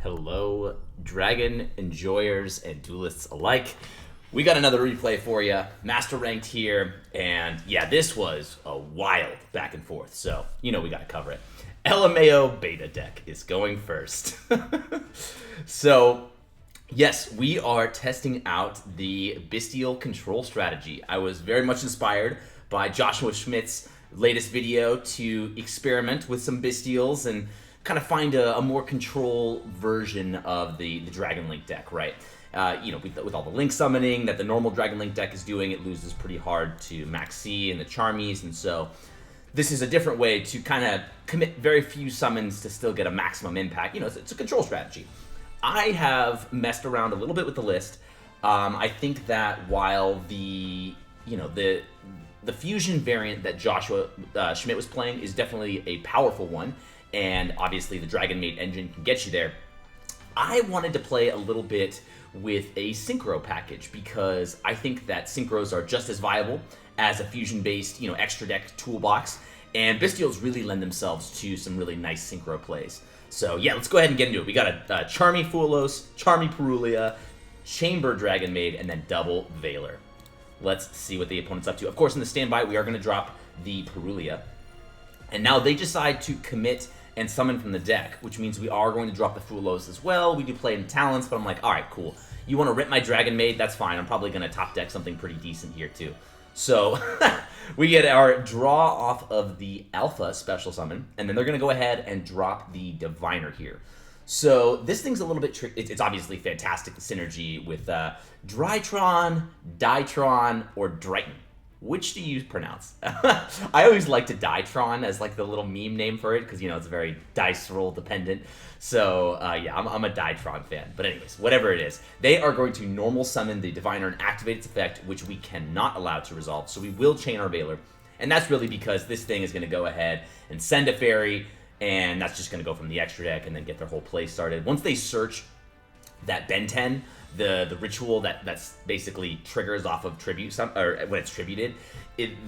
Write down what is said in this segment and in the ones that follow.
Hello, dragon enjoyers and duelists alike. We got another replay for you. Master ranked here, and yeah, this was a wild back and forth, so you know we gotta cover it. LMAO beta deck is going first. So, yes, we are testing out the Bystial control strategy. I was very much inspired by Joshua Schmidt's latest video to experiment with some Bystials and kind of find a more control version of the Dragon Link deck, right? With all the Link summoning that the normal Dragon Link deck is doing, it loses pretty hard to Max C and the Charmies, and so this is a different way to kind of commit very few summons to still get a maximum impact. You know, it's a control strategy. I have messed around a little bit with the list. I think that while the fusion variant that Joshua Schmidt was playing is definitely a powerful one, and obviously the Dragon Maid engine can get you there, I wanted to play a little bit with a synchro package because I think that synchros are just as viable as a fusion-based, extra deck toolbox, and Bystials really lend themselves to some really nice synchro plays. So yeah, let's go ahead and get into it. We got a Charmy Fulos, Charmy Purulia, Chamber Dragon Maid, and then double Veiler. Let's see what the opponent's up to. Of course, in the standby, we are going to drop the Purulia. And now they decide to commit and summon from the deck, which means we are going to drop the Fulos as well. We do play in talents, but I'm like, all right, cool. You want to rip my Dragon Maid? That's fine. I'm probably going to top deck something pretty decent here, too. So we get our draw off of the Alpha special summon, and then they're going to go ahead and drop the Diviner here. So this thing's a little bit tricky. It's obviously fantastic synergy with Drytron, Dytron, or Drytron. Which do you pronounce? I always like to Drytron as like the little meme name for it because, it's very dice roll dependent. So, yeah, I'm a Drytron fan. But anyways, whatever it is, they are going to normal summon the Diviner and activate its effect, which we cannot allow to resolve. So we will chain our Veiler. And that's really because this thing is going to go ahead and send a fairy, and that's just going to go from the extra deck and then get their whole play started. Once they search that Ben 10, the ritual that's basically triggers off of tribute, or when it's tributed,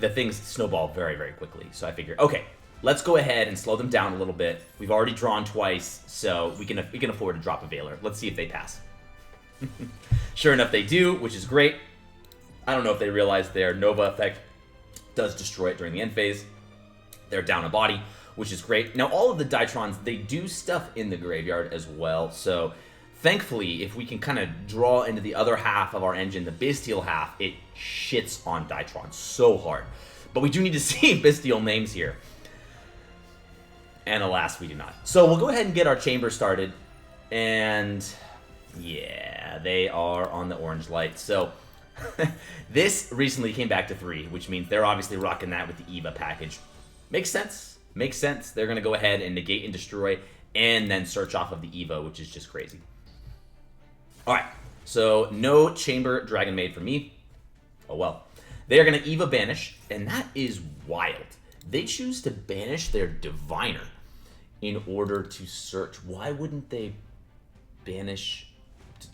the things snowball very, very quickly. So I figured, okay, let's go ahead and slow them down a little bit. We've already drawn twice, so we can afford to drop a Veiler. Let's see if they pass. Sure enough, they do, which is great. I don't know if they realize their Nova effect does destroy it during the end phase. They're down a body, which is great. Now, all of the Dytrons, they do stuff in the graveyard as well, so thankfully, if we can kind of draw into the other half of our engine, the Bystial half, it shits on Drytron so hard. But we do need to see Bystial names here. And alas, we do not. So we'll go ahead and get our chamber started. And yeah, they are on the orange light. So this recently came back to 3, which means they're obviously rocking that with the Eva package. Makes sense. Makes sense. They're going to go ahead and negate and destroy and then search off of the Eva, which is just crazy. Alright, so no Chamber Dragon Maid for me. Oh well. They are going to Eva Banish, and that is wild. They choose to banish their Diviner in order to search. Why wouldn't they banish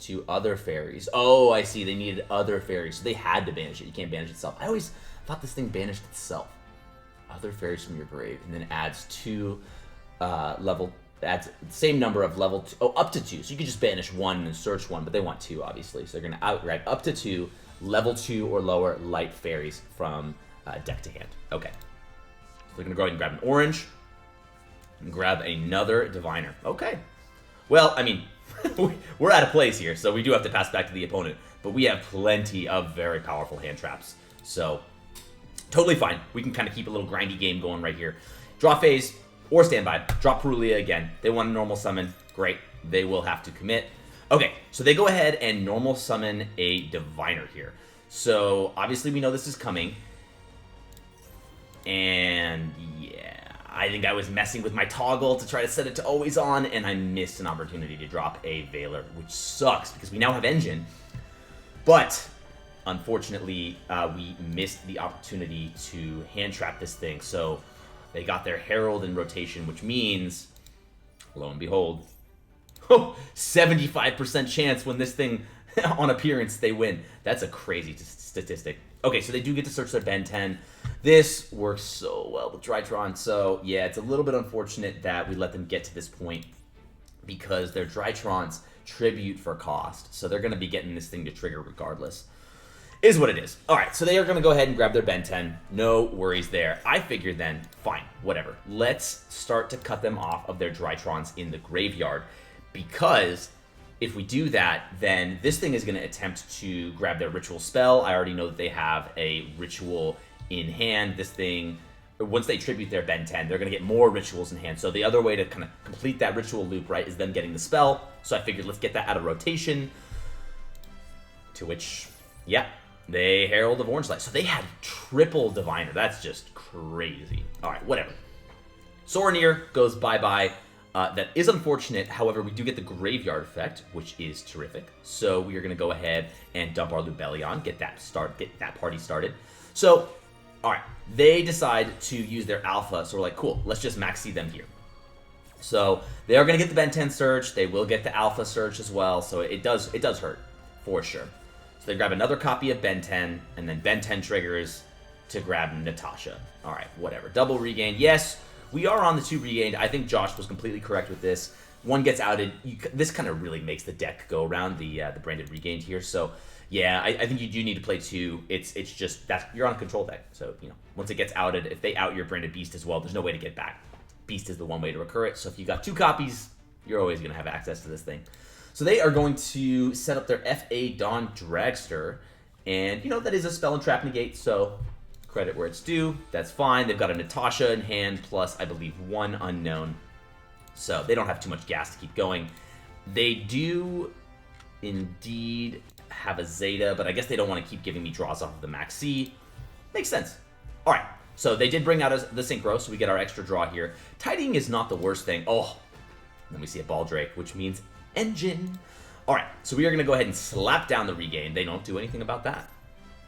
to other fairies? Oh, I see. They needed other fairies, so they had to banish it. You can't banish itself. I always thought this thing banished itself. Other fairies from your grave, and then adds 2 adds the same number of level 2, up to 2. So you could just banish 1 and search 1, but they want 2, obviously. So they're going to outright up to 2 level 2 or lower light fairies from deck to hand. Okay. So they're going to go ahead and grab an orange and grab another Diviner. Okay. Well, I mean, we're out of place here, so we do have to pass back to the opponent. But we have plenty of very powerful hand traps. So totally fine. We can kind of keep a little grindy game going right here. Draw phase. Or standby. Drop Purulia again. They want a normal summon. Great. They will have to commit. Okay, so they go ahead and normal summon a Diviner here. So, obviously we know this is coming. And, yeah. I think I was messing with my toggle to try to set it to always on, and I missed an opportunity to drop a Veiler, which sucks, because we now have Engine. But, unfortunately, we missed the opportunity to hand trap this thing, so they got their Herald in rotation, which means, lo and behold, 75% chance when this thing, on appearance, they win. That's a crazy statistic. Okay, so they do get to search their Ben 10. This works so well with Drytron, so yeah, it's a little bit unfortunate that we let them get to this point. because their Drytrons tribute for cost. So they're going to be getting this thing to trigger regardless. Is what it is. All right, so they are going to go ahead and grab their Ben 10. No worries there. I figured then, fine, whatever. Let's start to cut them off of their Drytrons in the graveyard, because if we do that, then this thing is going to attempt to grab their ritual spell. I already know that they have a ritual in hand. This thing, once they tribute their Ben 10, they're going to get more rituals in hand. So the other way to kind of complete that ritual loop, right, is them getting the spell. So I figured let's get that out of rotation. To which, yeah, they Herald of Orange Light. So they had triple Diviner. That's just crazy. All right, whatever. Sorenir goes bye-bye. That is unfortunate. However, we do get the Graveyard effect, which is terrific. So we are going to go ahead and dump our Lubellion, get that party started. So, all right, they decide to use their Alpha. So we're like, cool, let's just maxi them here. So they are going to get the Ben 10 Surge. They will get the Alpha Surge as well. So it does hurt for sure. So they grab another copy of Ben 10, and then Ben 10 triggers to grab Natasha. All right, whatever. Double regain. Yes, we are on the 2 regained. I think Josh was completely correct with this. One gets outed. This kind of really makes the deck go around the branded regained here. So yeah, I think you do need to play 2. It's just that you're on a control deck. So once it gets outed, if they out your branded beast as well, there's no way to get back. Beast is the one way to recur it. So if you got 2 copies, you're always going to have access to this thing. So they are going to set up their FA Dawn Dragster, and that is a spell and trap negate, so credit where it's due. That's fine. They've got a Natasha in hand, plus I believe 1 unknown, so they don't have too much gas to keep going. They do indeed have a Zeta, but I guess they don't want to keep giving me draws off of the Maxi. Makes sense. All right, so they did bring out the Synchro, so we get our extra draw here. Tidying is not the worst thing. Oh, then we see a Baldrake, which means engine. All right, so we are going to go ahead and slap down the regain. They don't do anything about that,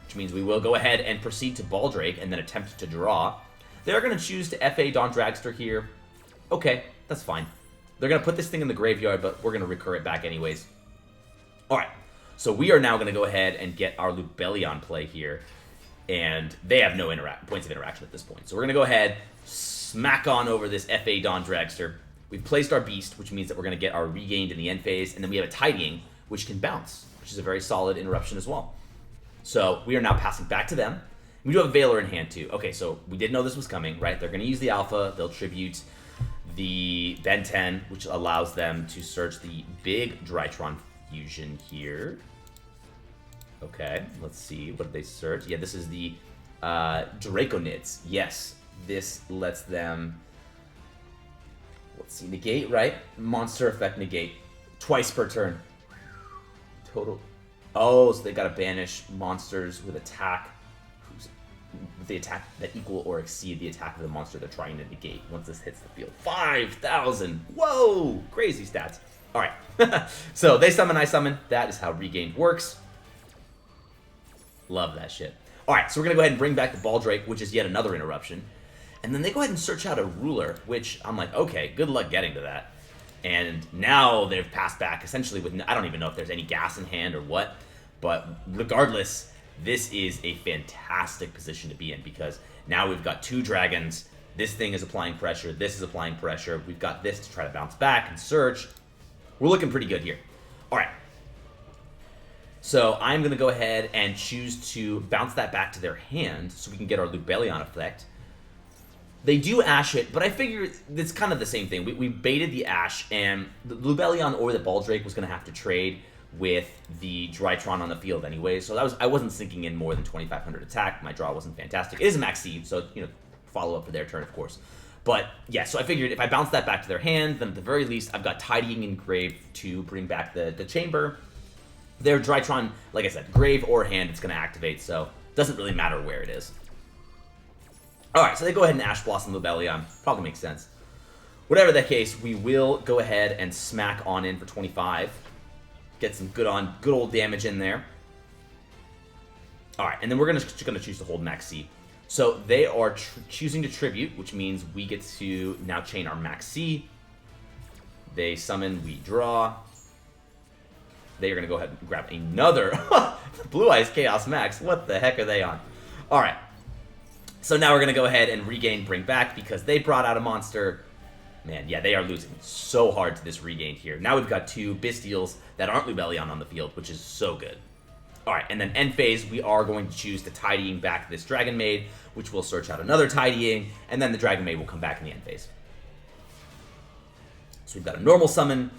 which means we will go ahead and proceed to Baldrake and then attempt to draw. They're going to choose to FA Dawn Dragster here. Okay, that's fine. They're going to put this thing in the graveyard, but we're going to recur it back anyways. All right, so we are now going to go ahead and get our Lubellion play here, and they have no points of interaction at this point. So we're going to go ahead, smack on over this FA Dawn Dragster. We've placed our Beast, which means that we're going to get our Regained in the end phase, and then we have a Tidying, which can bounce, which is a very solid interruption as well. So we are now passing back to them. We do have a Veiler in hand too. Okay, so we did know this was coming, right? They're going to use the Alpha. They'll tribute the Ben 10, which allows them to search the big Drytron fusion here. Okay, let's see. What did they search? Yeah, this is the Draconids. Yes, this lets them... Let's see, negate, right? Monster effect negate. Twice per turn. Total. Oh, so they gotta banish monsters with attack. With the attack that equal or exceed the attack of the monster they're trying to negate once this hits the field. 5,000! Whoa! Crazy stats. Alright. So they summon, I summon. That is how Regained works. Love that shit. Alright, so we're gonna go ahead and bring back the Baldrake, which is yet another interruption. And then they go ahead and search out a Ruler, which I'm like, okay, good luck getting to that. And now they've passed back, essentially with, I don't even know if there's any gas in hand or what, but regardless, this is a fantastic position to be in, because now we've got 2 dragons, this thing is applying pressure, this is applying pressure, we've got this to try to bounce back and search. We're looking pretty good here. Alright. So I'm going to go ahead and choose to bounce that back to their hand so we can get our Lubellion effect. They do Ash it, but I figure it's kind of the same thing. We baited the Ash, and the Lubellion or the Baldrake was going to have to trade with the Drytron on the field anyway. So I wasn't sinking in more than 2,500 attack. My draw wasn't fantastic. It is a max seed, so follow up for their turn, of course. But yeah, so I figured if I bounce that back to their hand, then at the very least I've got Tidying in Grave to bring back the chamber. Their Drytron, like I said, Grave or hand, it's going to activate, so it doesn't really matter where it is. Alright, so they go ahead and Ash Blossom Lubellion. Probably makes sense. Whatever the case, we will go ahead and smack on in for 25. Get some good old damage in there. Alright, and then we're gonna choose to hold Maxi. So they are choosing to tribute, which means we get to now chain our Maxi. They summon, we draw. They are gonna go ahead and grab another Blue Eyes Chaos Max. What the heck are they on? Alright. So now we're going to go ahead and regain, bring back, because they brought out a monster. Man, yeah, they are losing so hard to this regain here. Now we've got 2 Bystials that aren't Lubellion on the field, which is so good. Alright, and then end phase, we are going to choose to Tidying back this Dragon Maid, which will search out another Tidying, and then the Dragon Maid will come back in the end phase. So we've got a normal summon.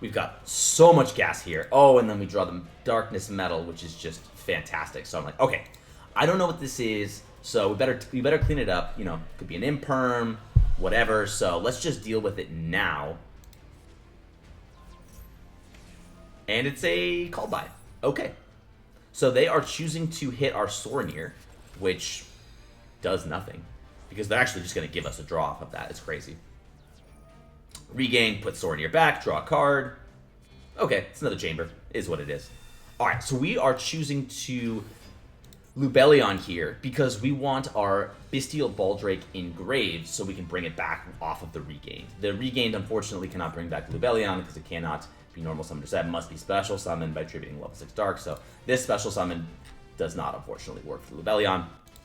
We've got so much gas here. Oh, and then we draw the Darkness Metal, which is just fantastic. So I'm like, okay, I don't know what this is, so we better clean it up. You know, could be an imperm, whatever. So let's just deal with it now. And it's a call by. Okay. So they are choosing to hit our Sorinir, which does nothing. Because they're actually just going to give us a draw off of that. It's crazy. Regain, put Sorinir back, draw a card. Okay, it's another chamber. Is what it is. Alright, so we are choosing to Lubellion here because we want our Bystial Baldrake engraved so we can bring it back off of the Regained. The Regained, unfortunately, cannot bring back Lubellion because it cannot be normal summoned or set. It must be special summoned by tributing level 6 Dark. So this special summon does not, unfortunately, work for Lubellion.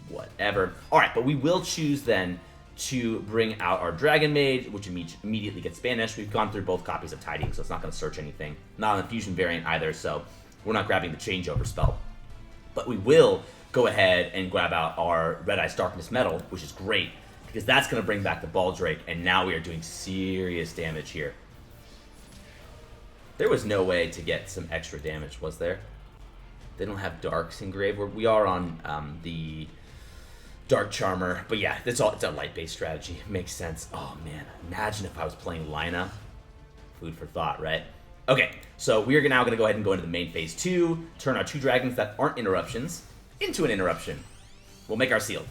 Whatever. Alright, but we will choose then to bring out our Dragon Maid, which immediately gets banished. We've gone through both copies of Tidying, so it's not going to search anything. Not on the Fusion variant either, so we're not grabbing the Changeover spell. But we will go ahead and grab out our Red Eyes Darkness Metal, which is great, because that's going to bring back the Baldrake, and now we are doing serious damage here. There was no way to get some extra damage, was there? They don't have Darks engraved. We are on the Dark Charmer, but yeah, it's a light-based strategy. Makes sense. Oh man, imagine if I was playing Lina. Food for thought, right? Okay, so we are now going to go ahead and go into the main phase 2, turn our 2 dragons that aren't interruptions into an interruption. We'll make our seal.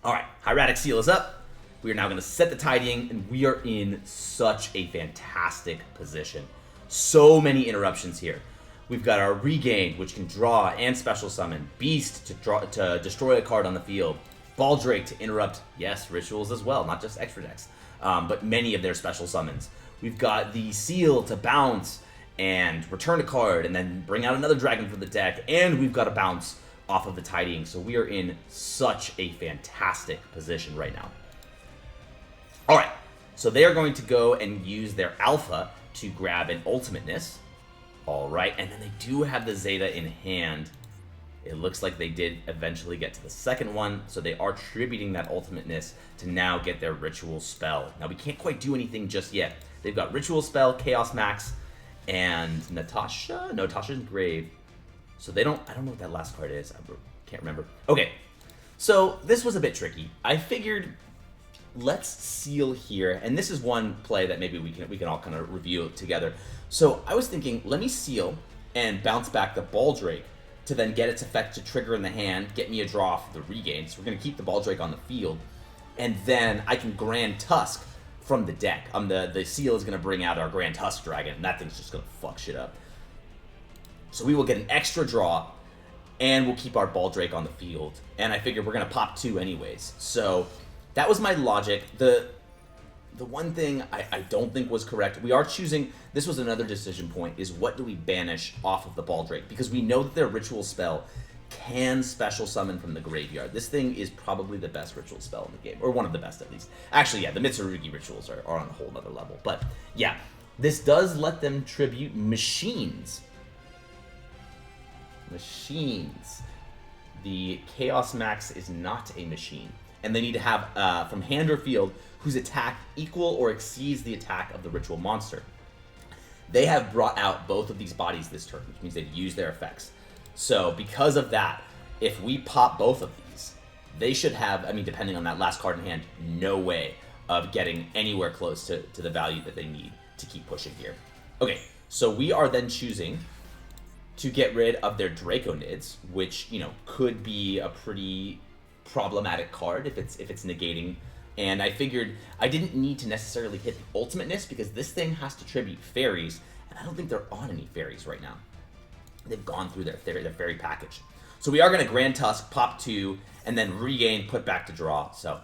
Alright, Hieratic Seal is up. We are now going to set the Tidying, and we are in such a fantastic position. So many interruptions here. We've got our Regain, which can draw and special summon. Beast to destroy a card on the field. Baldrake to interrupt, yes, rituals as well, not just extra decks, but many of their special summons. We've got the Seal to bounce and return a card, and then bring out another dragon for the deck, and we've got a bounce off of the Tidying, so we are in such a fantastic position right now. Alright, so they are going to go and use their Alpha to grab an Ultimateness. Alright, and then they do have the Zeta in hand. It looks like they did eventually get to the second one, so they are tributing that Ultimateness to now get their Ritual Spell. Now, we can't quite do anything just yet. They've got Ritual Spell, Chaos Max, and Natasha? No, Natasha's Grave. So they don't... I don't know what that last card is. I can't remember. Okay, so this was a bit tricky. I figured... let's seal here, and this is one play that maybe we can all kind of review together. So I was thinking, let me seal and bounce back the Baldrake to then get its effect to trigger in the hand, get me a draw off the Regain. So we're going to keep the Baldrake on the field, and then I can Grand Tusk from the deck. The seal is going to bring out our Grand Tusk Dragon, and that thing's just going to fuck shit up. So we will get an extra draw, and we'll keep our Baldrake on the field. And I figured we're going to pop 2 anyways. So that was my logic. The one thing I don't think was correct, we are choosing, this was another decision point, is what do we banish off of the Baldrake? Because we know that their Ritual Spell can special summon from the graveyard. This thing is probably the best Ritual Spell in the game, or one of the best at least. Actually, yeah, the Mitsurugi Rituals are on a whole other level. But yeah, this does let them tribute machines. Machines. The Chaos Max is not a machine. And they need to have, from hand or field, whose attack equal or exceeds the attack of the ritual monster. They have brought out both of these bodies this turn, which means they've used their effects. So because of that, if we pop both of these, they should have, I mean, depending on that last card in hand, no way of getting anywhere close to the value that they need to keep pushing here. Okay, so we are then choosing to get rid of their Draconids, which, you know, could be a pretty problematic card if it's negating. And I figured I didn't need to necessarily hit the Ultimateness because this thing has to tribute fairies, and I don't think they're on any fairies right now. They've gone through their fairy package. So we are going to Grand Tusk, pop 2, and then Regain, put back to draw. So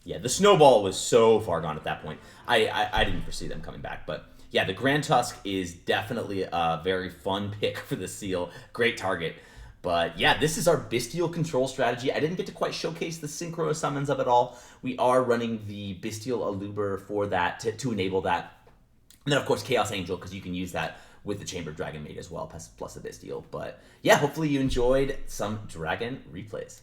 yeah, the snowball was so far gone at that point. I didn't foresee them coming back, but yeah, the Grand Tusk is definitely a very fun pick for the seal. Great target. But yeah, this is our Bystial control strategy. I didn't get to quite showcase the synchro summons of it all. We are running the Bystial Aluber for that, to enable that. And then, of course, Chaos Angel, because you can use that with the Chambered Dragon Maid as well, plus the Bystial. But yeah, hopefully you enjoyed some Dragon replays.